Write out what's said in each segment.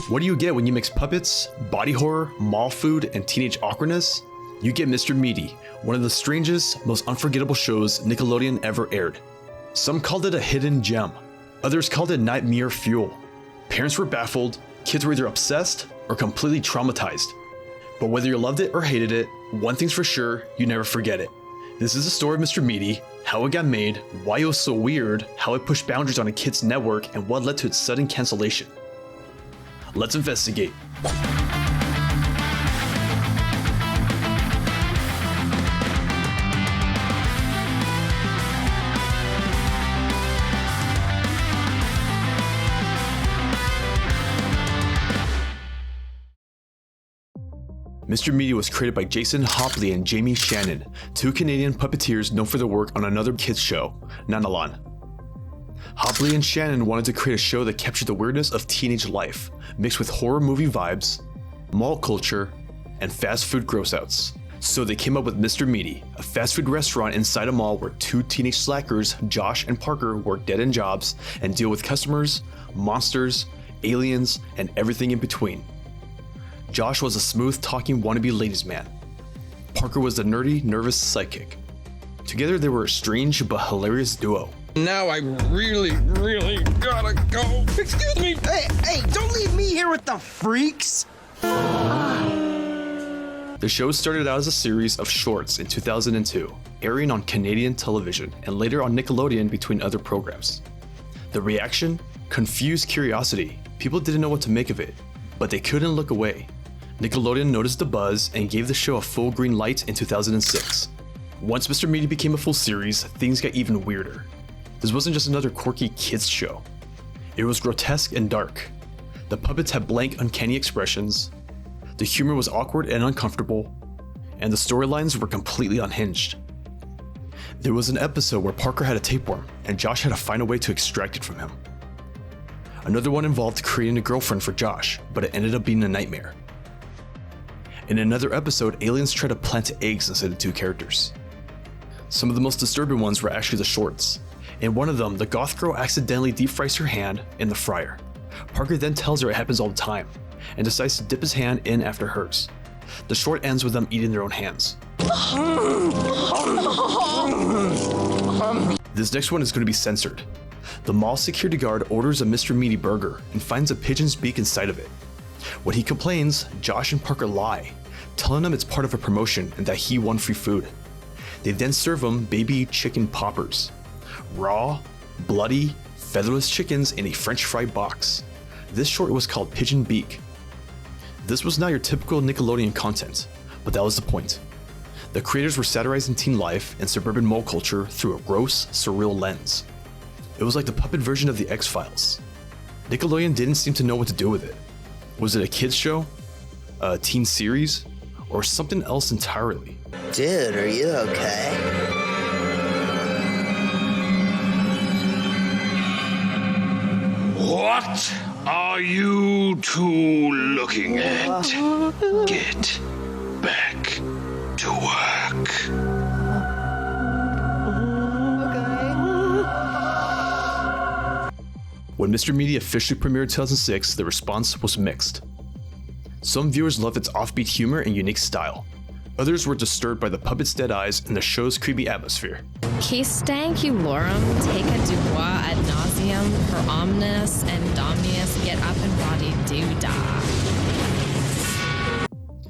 What do you get when you mix puppets, body horror, mall food, and teenage awkwardness? You get Mr. Meaty, one of the strangest, most unforgettable shows Nickelodeon ever aired. Some called it a hidden gem, others called it nightmare fuel. Parents were baffled, kids were either obsessed or completely traumatized. But whether you loved it or hated it, one thing's for sure, you never forget it. This is the story of Mr. Meaty, how it got made, why it was so weird, how it pushed boundaries on a kid's network, and what led to its sudden cancellation. Let's investigate. Mr. Meaty was created by Jason Hopley and Jamie Shannon, two Canadian puppeteers known for their work on another kids show, Nanalon. Hopley and Shannon wanted to create a show that captured the weirdness of teenage life, mixed with horror movie vibes, mall culture, and fast food gross-outs. So they came up with Mr. Meaty, a fast food restaurant inside a mall where two teenage slackers, Josh and Parker, work dead-end jobs and deal with customers, monsters, aliens, and everything in between. Josh was a smooth-talking wannabe ladies' man. Parker was the nerdy, nervous sidekick. Together they were a strange but hilarious duo. Now I really gotta go. Excuse me. Hey, don't leave me here with the freaks. The show started out as a series of shorts in 2002, airing on Canadian television and later on Nickelodeon between other programs. The reaction? Confused curiosity. People didn't know what to make of it, but they couldn't look away. Nickelodeon noticed the buzz and gave the show a full green light in 2006. Once Mr. Meaty became a full series, things got even weirder. This wasn't just another quirky kids show. It was grotesque and dark. The puppets had blank, uncanny expressions. The humor was awkward and uncomfortable, and the storylines were completely unhinged. There was an episode where Parker had a tapeworm, and Josh had to find a way to extract it from him. Another one involved creating a girlfriend for Josh, but it ended up being a nightmare. In another episode, aliens tried to plant eggs inside the two characters. Some of the most disturbing ones were actually the shorts. In one of them, the goth girl accidentally deep fries her hand in the fryer. Parker then tells her it happens all the time, and decides to dip his hand in after hers. The short ends with them eating their own hands. This next one is going to be censored. The mall security guard orders a Mr. Meaty burger and finds a pigeon's beak inside of it. When he complains, Josh and Parker lie, telling him it's part of a promotion and that he won free food. They then serve him baby chicken poppers. Raw, bloody, featherless chickens in a French fry box. This short was called Pigeon Beak. This was not your typical Nickelodeon content, but that was the point. The creators were satirizing teen life and suburban mall culture through a gross, surreal lens. It was like the puppet version of the X-Files. Nickelodeon didn't seem to know what to do with it. Was it a kids show, a teen series, or something else entirely? Dude, are you okay? What are you two looking at? Get back to work. When Mr. Meaty officially premiered in 2006, the response was mixed. Some viewers loved its offbeat humor and unique style. Others were disturbed by the puppet's dead eyes and the show's creepy atmosphere. Qui stanculorum teca dubois ad nauseam per omnes and domnius get up and body do da.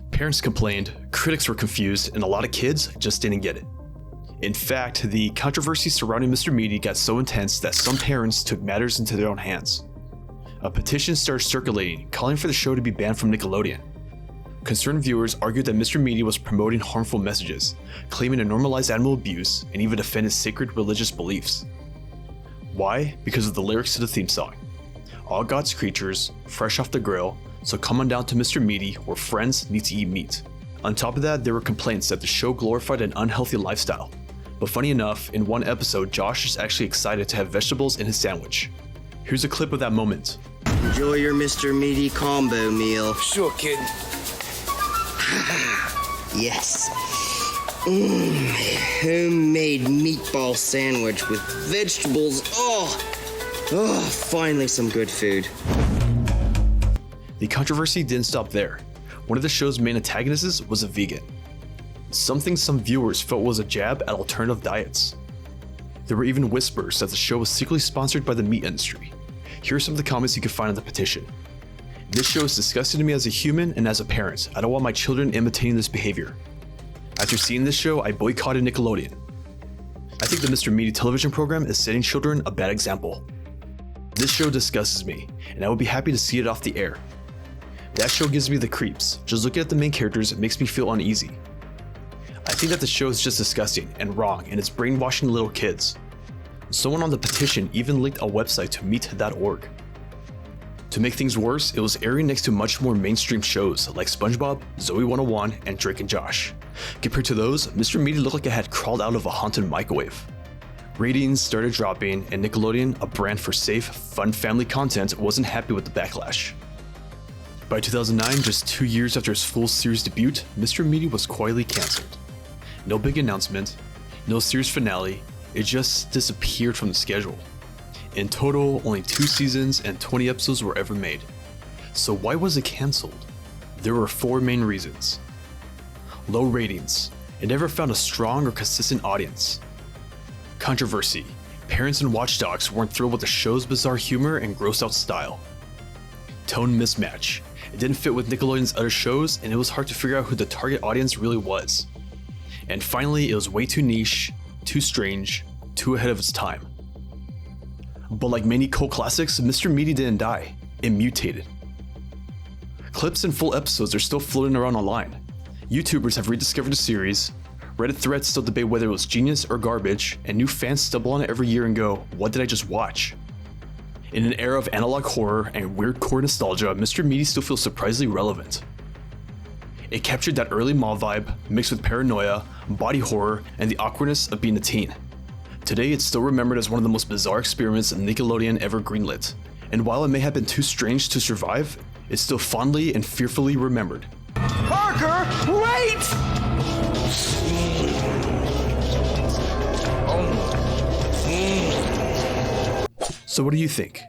Parents complained, critics were confused, and a lot of kids just didn't get it. In fact, the controversy surrounding Mr. Meaty got so intense that some parents took matters into their own hands. A petition started circulating, calling for the show to be banned from Nickelodeon. Concerned viewers argued that Mr. Meaty was promoting harmful messages, claiming to normalize animal abuse and even defend his sacred religious beliefs. Why? Because of the lyrics to the theme song. All God's creatures, fresh off the grill, so come on down to Mr. Meaty where friends need to eat meat. On top of that, there were complaints that the show glorified an unhealthy lifestyle. But funny enough, in one episode, Josh is actually excited to have vegetables in his sandwich. Here's a clip of that moment. Enjoy your Mr. Meaty combo meal. Sure, kid. Yes. Homemade meatball sandwich with vegetables. Oh, finally some good food. The controversy didn't stop there. One of the show's main antagonists was a vegan. Something some viewers felt was a jab at alternative diets. There were even whispers that the show was secretly sponsored by the meat industry. Here are some of the comments you can find on the petition. This show is disgusting to me as a human and as a parent. I don't want my children imitating this behavior. After seeing this show, I boycotted Nickelodeon. I think the Mr. Meaty television program is setting children a bad example. This show disgusts me, and I would be happy to see it off the air. That show gives me the creeps. Just looking at the main characters, it makes me feel uneasy. I think that the show is just disgusting and wrong, and it's brainwashing little kids. Someone on the petition even linked a website to meet.org. To make things worse, it was airing next to much more mainstream shows like SpongeBob, Zoe 101, and Drake and Josh. Compared to those, Mr. Meaty looked like it had crawled out of a haunted microwave. Ratings started dropping, and Nickelodeon, a brand for safe, fun family content, wasn't happy with the backlash. By 2009, just 2 years after its full series debut, Mr. Meaty was quietly cancelled. No big announcement, no series finale, it just disappeared from the schedule. In total, only 2 seasons and 20 episodes were ever made. So why was it cancelled? There were 4 main reasons. Low ratings. It never found a strong or consistent audience. Controversy. Parents and watchdogs weren't thrilled with the show's bizarre humor and gross out style. Tone mismatch. It didn't fit with Nickelodeon's other shows, and it was hard to figure out who the target audience really was. And finally, it was way too niche, too strange, too ahead of its time. But like many cult classics, Mr. Meaty didn't die, it mutated. Clips and full episodes are still floating around online. YouTubers have rediscovered the series, Reddit threads still debate whether it was genius or garbage, and new fans stumble on it every year and go, what did I just watch? In an era of analog horror and weird core nostalgia, Mr. Meaty still feels surprisingly relevant. It captured that early mall vibe, mixed with paranoia, body horror, and the awkwardness of being a teen. Today, it's still remembered as one of the most bizarre experiments Nickelodeon ever greenlit, and while it may have been too strange to survive, it's still fondly and fearfully remembered. Parker, wait! So what do you think?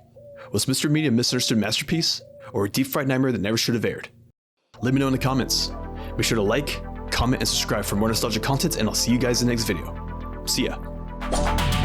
Was Mr. Meaty a misunderstood masterpiece, or a deep fried nightmare that never should have aired? Let me know in the comments. Be sure to like, comment, and subscribe for more nostalgic content, and I'll see you guys in the next video. See ya.